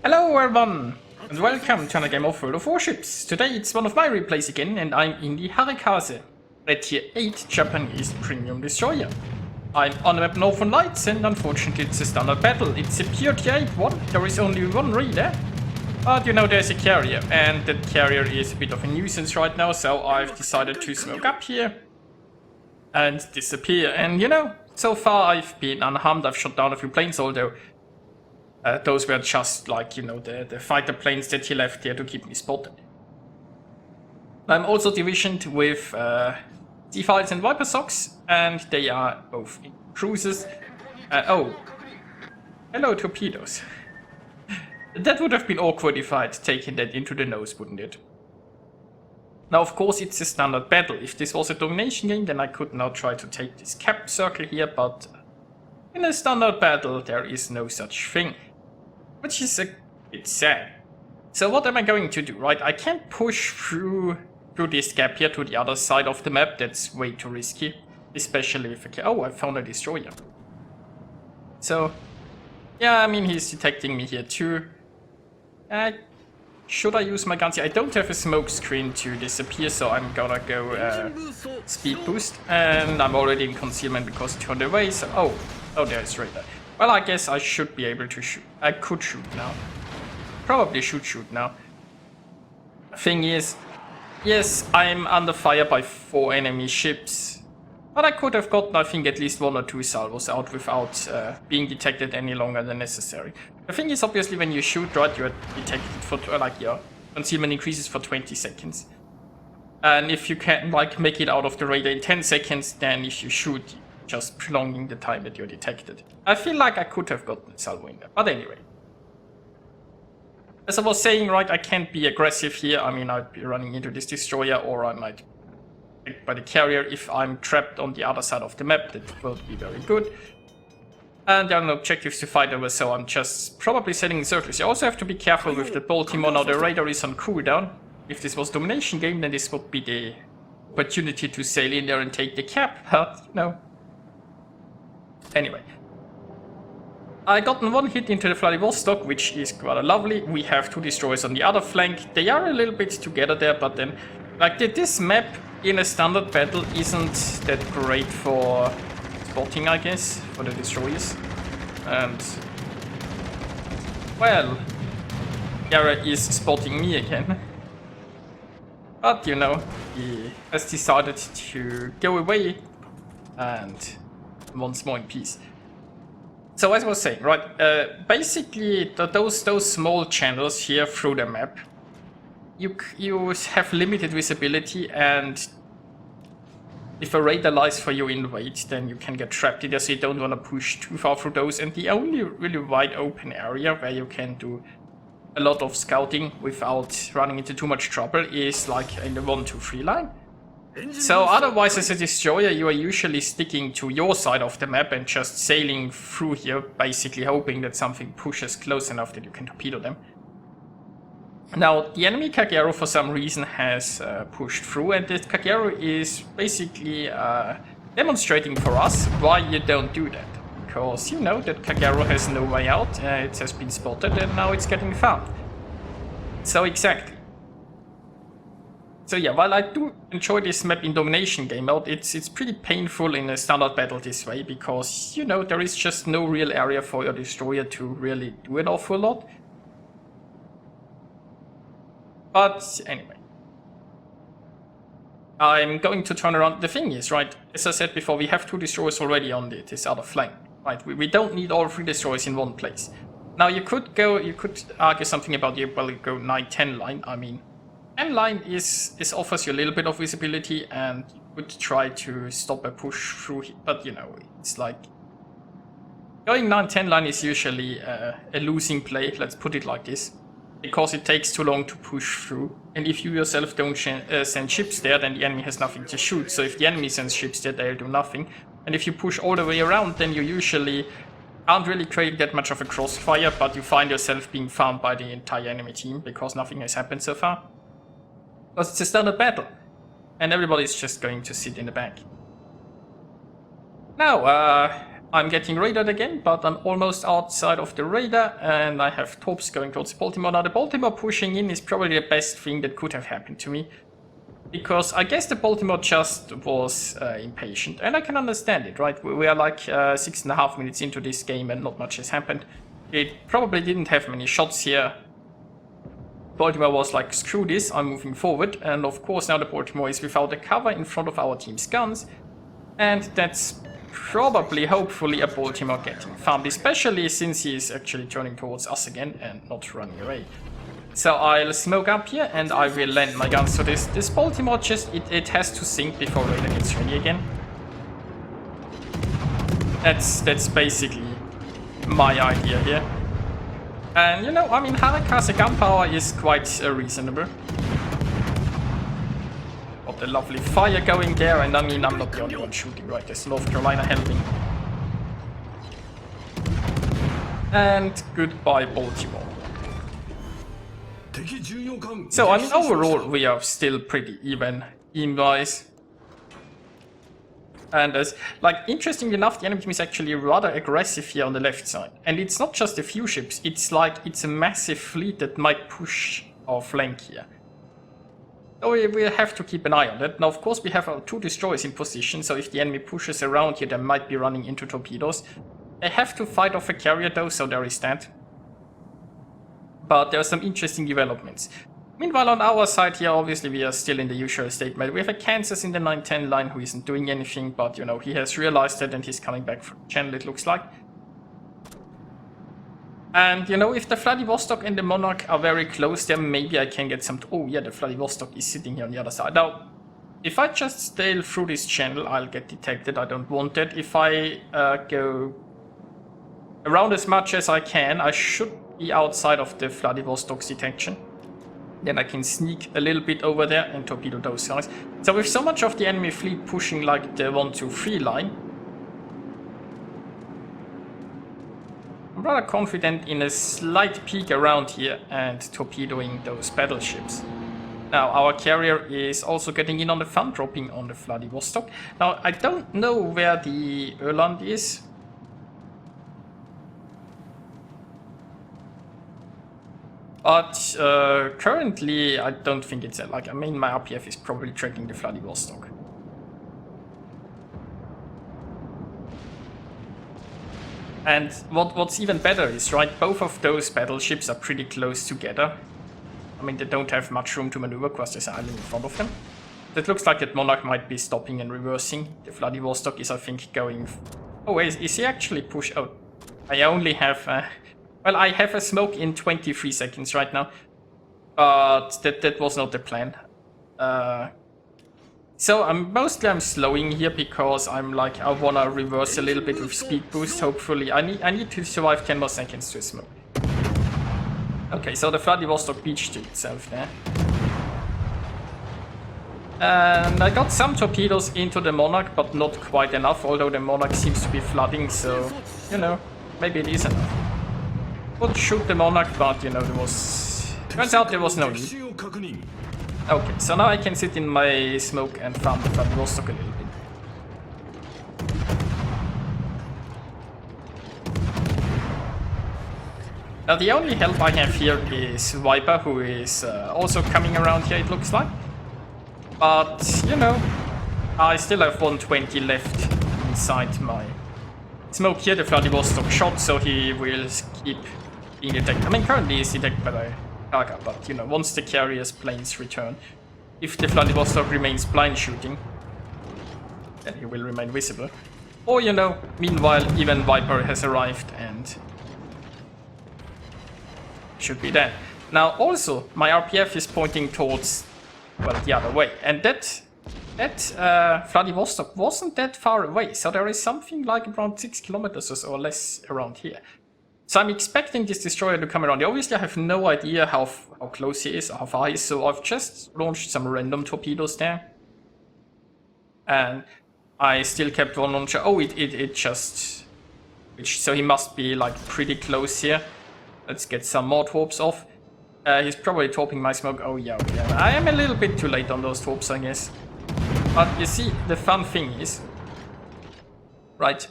Hello everyone, and welcome to another game of World of Warships. Today it's one of my replays again, and I'm in the Harekaze, Red Tier 8 Japanese Premium Destroyer. I'm on the map Northern Lights, and unfortunately it's a standard battle. It's a pure Tier 8 one, there is only one reader. But you know there's a carrier, and that carrier is a bit of a nuisance right now, so I've decided to smoke up here and disappear. And you know, so far I've been unharmed. I've shot down a few planes, although those were just like, you know, the fighter planes that he left there to keep me spotted. I'm also divisioned with Sea-Files and Viper Socks, and they are both in cruisers. Oh, hello torpedoes. That would have been awkward if I'd taken that into the nose, wouldn't it? Now, of course, it's a standard battle. If this was a domination game, then I could now try to take this cap circle here, but in a standard battle, there is no such thing. Which is a bit sad. So what am I going to do, right? I can't push through this gap here to the other side of the map. That's way too risky. Especially if I can... Oh, I found a destroyer. So, yeah, I mean, he's detecting me here too. Should I use my guns here? I don't have a smoke screen to disappear, so I'm gonna go speed boost. And I'm already in concealment because it turned away, so... Oh, there is radar. Well, I guess I should be able to shoot. I could shoot now. Probably should shoot now. Thing is, yes, I'm under fire by 4 enemy ships. But I could have gotten, I think, at least 1 or 2 salvos out without being detected any longer than necessary. The thing is, obviously, when you shoot, right, you're detected for, like, your concealment increases for 20 seconds. And if you can, like, make it out of the radar in 10 seconds, then if you shoot, just prolonging the time that you're detected. I feel like I could have gotten a salvo in there, but anyway. As I was saying, right, I can't be aggressive here. I mean, I'd be running into this destroyer, or I might be hit by the carrier if I'm trapped on the other side of the map. That will be very good. And there are no objectives to fight over, so I'm just probably setting circles. You also have to be careful with the Baltimore. Now the radar is on cooldown. If this was domination game, then this would be the opportunity to sail in there and take the cap, but, you know. Anyway, I gotten 1 hit into the Vladivostok, which is rather lovely. We have 2 destroyers on the other flank. They are a little bit together there, but then, like, this map in a standard battle isn't that great for spotting, I guess, for the destroyers. And, well, Yara is spotting me again. But, you know, he has decided to go away and once more in peace. So as I was saying, right, basically those small channels here through the map, you have limited visibility, and if a radar lies for you in wait, then you can get trapped in there, so you don't want to push too far through those. And the only really wide open area where you can do a lot of scouting without running into too much trouble is like in the 1-2-3 line. So otherwise, as a destroyer, you are usually sticking to your side of the map and just sailing through here, basically hoping that something pushes close enough that you can torpedo them. Now, the enemy Kagero for some reason has pushed through, and this Kagero is basically demonstrating for us why you don't do that. Because you know that Kagero has no way out, it has been spotted, and now it's getting found. So exactly. So yeah, while I do enjoy this map in domination game mode, it's pretty painful in a standard battle this way, because, you know, there is just no real area for your destroyer to really do an awful lot. But anyway, I'm going to turn around. The thing is, right, as I said before, we have 2 destroyers already on this other flank, right? We don't need all 3 destroyers in one place. Now you could argue something about the, well, you go 9-10 line. I mean, 10 line offers you a little bit of visibility, and you could try to stop a push through, but you know, it's like going 9-10 line is usually a losing play, let's put it like this, because it takes too long to push through, and if you yourself don't send ships there, then the enemy has nothing to shoot. So if the enemy sends ships there, they'll do nothing, and if you push all the way around, then you usually aren't really creating that much of a crossfire, but you find yourself being found by the entire enemy team because nothing has happened so far. Because it's a standard battle, and everybody's just going to sit in the back. Now, I'm getting raided again, but I'm almost outside of the radar, and I have torps going towards Baltimore. Now, the Baltimore pushing in is probably the best thing that could have happened to me, because I guess the Baltimore just was impatient, and I can understand it, right? We are like 6.5 minutes into this game, and not much has happened. It probably didn't have many shots here. Baltimore was like, screw this, I'm moving forward, and of course now the Baltimore is without a cover in front of our team's guns, and that's probably, hopefully, a Baltimore getting farmed, especially since he is actually turning towards us again and not running away. So I'll smoke up here and I will land my guns to this. This Baltimore just, it has to sink before Raider gets ready again. That's basically my idea here. And you know, I mean, Harekaze gunpower is quite reasonable. Got the lovely fire going there, and I mean, I'm not the only one shooting, right? There's North Carolina helping. And goodbye, Baltimore. So, I mean, overall, we are still pretty even, team-wise. And as, like, interestingly enough, the enemy team is actually rather aggressive here on the left side. And it's not just a few ships, it's like, it's a massive fleet that might push our flank here. So we have to keep an eye on that. Now, of course, we have our 2 destroyers in position, so if the enemy pushes around here, they might be running into torpedoes. They have to fight off a carrier though, so there is that. But there are some interesting developments. Meanwhile, on our side here, obviously we are still in the usual statement. We have a Kansas in the 910 line who isn't doing anything, but you know, he has realized it and he's coming back from the channel, it looks like. And you know, if the Vladivostok and the Monarch are very close, then maybe I can get some... Oh yeah, the Vladivostok is sitting here on the other side. Now, if I just sail through this channel, I'll get detected. I don't want that. If I go around as much as I can, I should be outside of the Vladivostok's detection. Then I can sneak a little bit over there and torpedo those guys. So with so much of the enemy fleet pushing like the 1, 2, 3 line, I'm rather confident in a slight peek around here and torpedoing those battleships. Now our carrier is also getting in on the fun, dropping on the Vladivostok. Now I don't know where the Öland is. But currently I don't think it's like, I mean, my RPF is probably tracking the Vladivostok. And what's even better is, right, both of those battleships are pretty close together. I mean, they don't have much room to maneuver because there's an island in front of them. It looks like that Monarch might be stopping and reversing. The Vladivostok is, I think, going... Oh, wait, is he actually push... Oh, I only have... Well, I have a smoke in 23 seconds right now. But that was not the plan. So I'm slowing here because I'm like, I wanna reverse a little bit with speed boost, hopefully. I need to survive 10 more seconds to a smoke. Okay, so the Vladivostok beached itself there. And I got some torpedoes into the Monarch, but not quite enough, although the Monarch seems to be flooding, so, you know, maybe it is enough. Would shoot the Monarch, but, you know, turns out there was no need. Okay, so now I can sit in my smoke and farm the Vladivostok a little bit. Now the only help I have here is Viper, who is also coming around here, it looks like. But, you know, I still have 120 left inside my smoke here. The Vladivostok shot, so he will keep being detected. I mean, currently he's detected by the Harekaze, but, you know, once the carrier's planes return, if the Vladivostok remains blind shooting, then he will remain visible. Or, you know, meanwhile, even Viper has arrived and should be dead. Now, also, my RPF is pointing towards, well, the other way. And that Vladivostok wasn't that far away, so there is something like around 6 kilometers or less around here. So I'm expecting this destroyer to come around. Obviously, I have no idea how close he is or how far he is, so I've just launched some random torpedoes there. And I still kept one launcher. Oh, it just... So he must be, like, pretty close here. Let's get some more torps off. He's probably torping my smoke. Oh, yeah, okay. I am a little bit too late on those torps, I guess. But you see, the fun thing is... Right,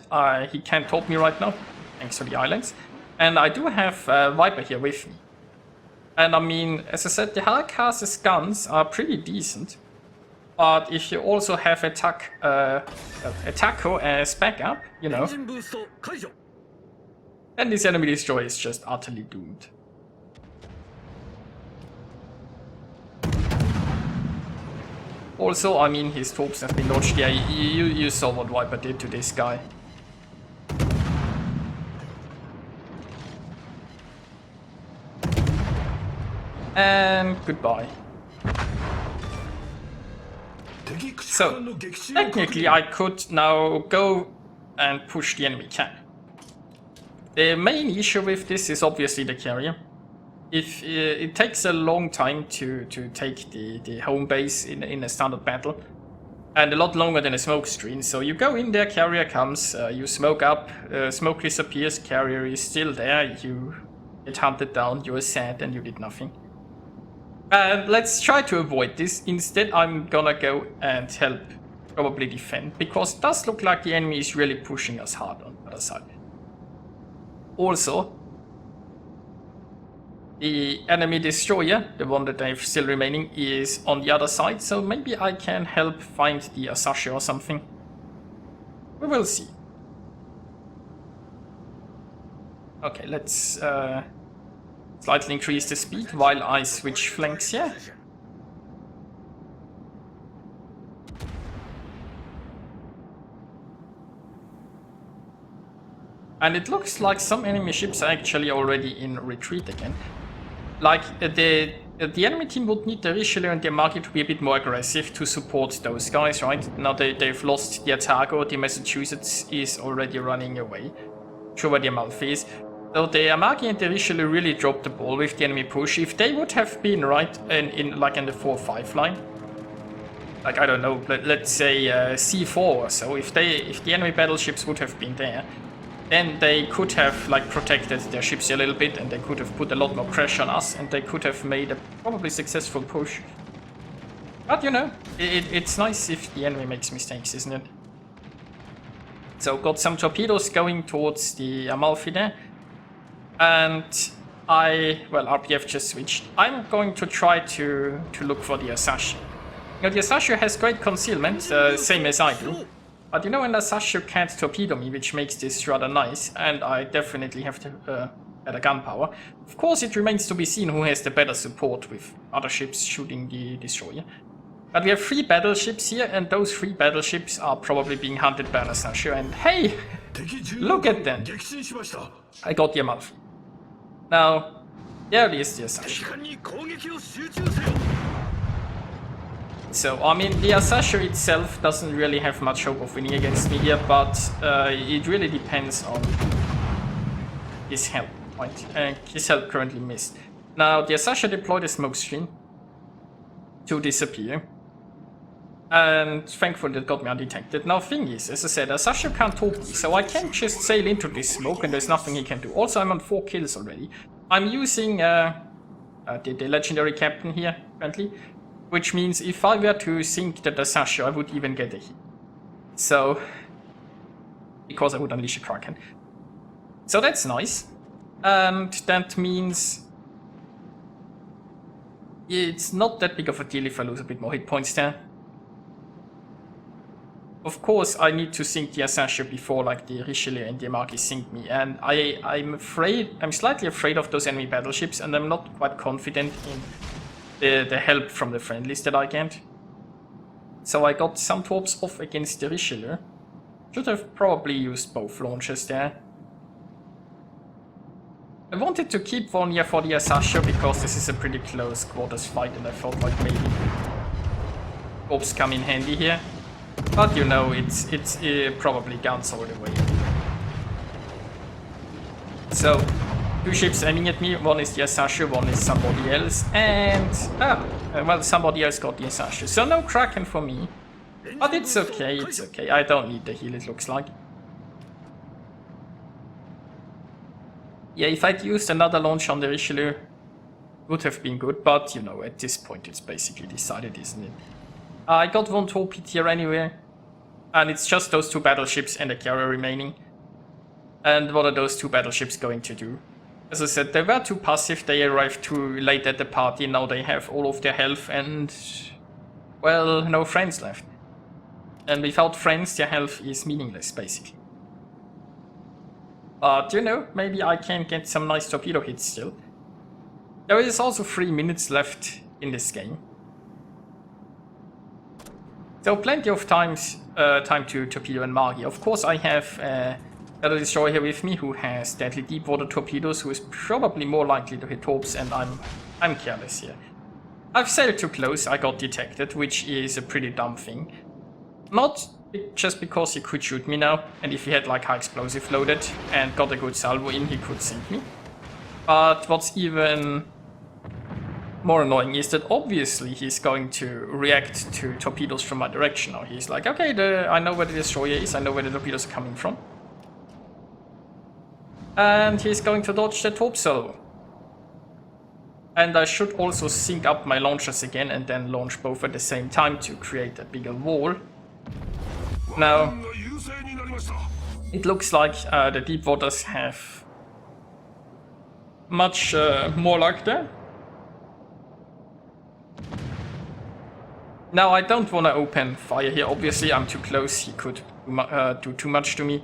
he can't top me right now, thanks to the islands. And I do have Viper here with me. And I mean, as I said, the Harekaze's guns are pretty decent. But if you also have Attaco as backup, you know, then this enemy destroyer is just utterly doomed. Also, I mean, his torps have been launched. Yeah, you saw what Viper did to this guy. And goodbye. So, technically I could now go and push the enemy camp. The main issue with this is obviously the carrier. If it takes a long time to take the home base in a standard battle, and a lot longer than a smoke screen. So you go in there, carrier comes, you smoke up, smoke disappears, carrier is still there, you get hunted down, you're sad and you did nothing. Let's try to avoid this. Instead, I'm gonna go and help, probably defend, because it does look like the enemy is really pushing us hard on the other side. Also, the enemy destroyer, the one that I've still remaining, is on the other side, so maybe I can help find the Asashi or something. We will see. Okay, let's slightly increase the speed while I switch flanks here. And it looks like some enemy ships are actually already in retreat again. Like, the enemy team would need the Richelieu and the Marquis to be a bit more aggressive to support those guys, right? Now they've lost the Otago, the Massachusetts is already running away. Sure where the Amalfi is. So the Marquis and the Richelieu really dropped the ball with the enemy push. If they would have been right in the 4-5 line, like I don't know, let's say C4 or so, if the enemy battleships would have been there, then they could have like protected their ships a little bit, and they could have put a lot more pressure on us, and they could have made a probably successful push. But you know, it's nice if the enemy makes mistakes, isn't it? So got some torpedoes going towards the Amalfi there. And RPF just switched. I'm going to try to look for the Asashi. Now the Asashi has great concealment, same as I do. But you know, an Asashi can't torpedo me, which makes this rather nice, and I definitely have to better gunpower. Of course, it remains to be seen who has the better support with other ships shooting the destroyer. But we have 3 battleships here, and those 3 battleships are probably being hunted by an Asashi. And hey, look at them! I got the Amalfi. Now, there is the Asashi. So, I mean, the Asashi itself doesn't really have much hope of winning against me here, but it really depends on his help, right? And his help currently missed. Now, the Asashi deployed a smoke screen to disappear. And thankfully it got me undetected. Now thing is, as I said, Asashi can't talk me, so I can't just sail into this smoke and there's nothing he can do. Also, I'm on 4 kills already. I'm using the legendary captain here, currently. Which means if I were to sink the Asashi, I would even get a hit. So, because I would unleash a Kraken. So that's nice. And that means it's not that big of a deal if I lose a bit more hit points there. Of course, I need to sink the Asashi before like the Richelieu and the Marquis sink me, and I'm slightly afraid of those enemy battleships, and I'm not quite confident in the help from the friendlies that I get. So I got some torps off against the Richelieu. Should have probably used both launchers there. I wanted to keep one here for the Asashi because this is a pretty close quarters fight, and I felt like maybe torps come in handy here. But you know, it's probably guns all the way. So, 2 ships aiming at me, one is the Asashi, one is somebody else, and well, somebody else got the Asashi. So no Kraken for me, but it's okay, I don't need the heal, it looks like. Yeah, if I'd used another launch on the Richelieu, would have been good, but you know, at this point it's basically decided, isn't it? I got 1 torpedo here anyway, And it's just those 2 battleships and a carrier remaining. And what are those 2 battleships going to do? As I said, they were too passive, they arrived too late at the party, now they have all of their health and, well, no friends left. And without friends, their health is meaningless, basically. But, you know, maybe I can get some nice torpedo hits still. There is also 3 minutes left in this game. So plenty of time to torpedo and Magi. Of course I have a battle destroyer here with me who has deadly deep water torpedoes, who is probably more likely to hit torps, and I'm careless here. I've sailed too close, I got detected, which is a pretty dumb thing. Not just because he could shoot me now, and if he had like high explosive loaded and got a good salvo in, he could sink me. But what's even more annoying is that obviously he's going to react to torpedoes from my direction now. He's like, okay, I know where the destroyer is, I know where the torpedoes are coming from. And he's going to dodge the torp salvo. And I should also sync up my launchers again and then launch both at the same time to create a bigger wall. Now, it looks like the deep waters have much more luck there. Now, I don't want to open fire here. Obviously, I'm too close. He could do too much to me.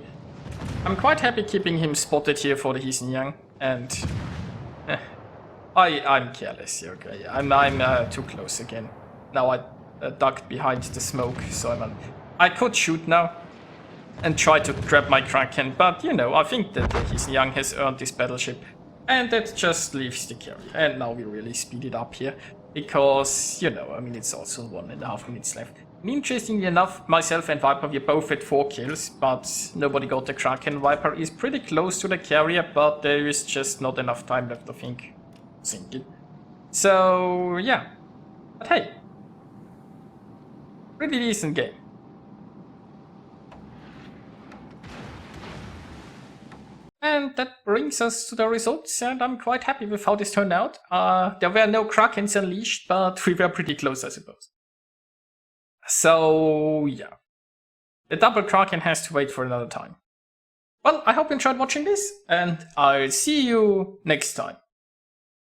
I'm quite happy keeping him spotted here for the Hisenyang, and I'm careless here. Okay, I'm too close again. Now I ducked behind the smoke, so I could shoot now and try to grab my Kraken, but you know, I think that the Hisenyang has earned this battleship, and that just leaves the carrier. And now we really speed it up here. Because, you know, I mean, it's also 1.5 minutes left. And interestingly enough, myself and Viper, we're both at 4 kills, but nobody got the Kraken. Viper is pretty close to the carrier, but there is just not enough time left, I think, to sink it. So, yeah. But hey, pretty decent game. And that brings us to the results, and I'm quite happy with how this turned out. There were no Krakens unleashed, but we were pretty close, I suppose. So, yeah. The double Kraken has to wait for another time. Well, I hope you enjoyed watching this, and I'll see you next time.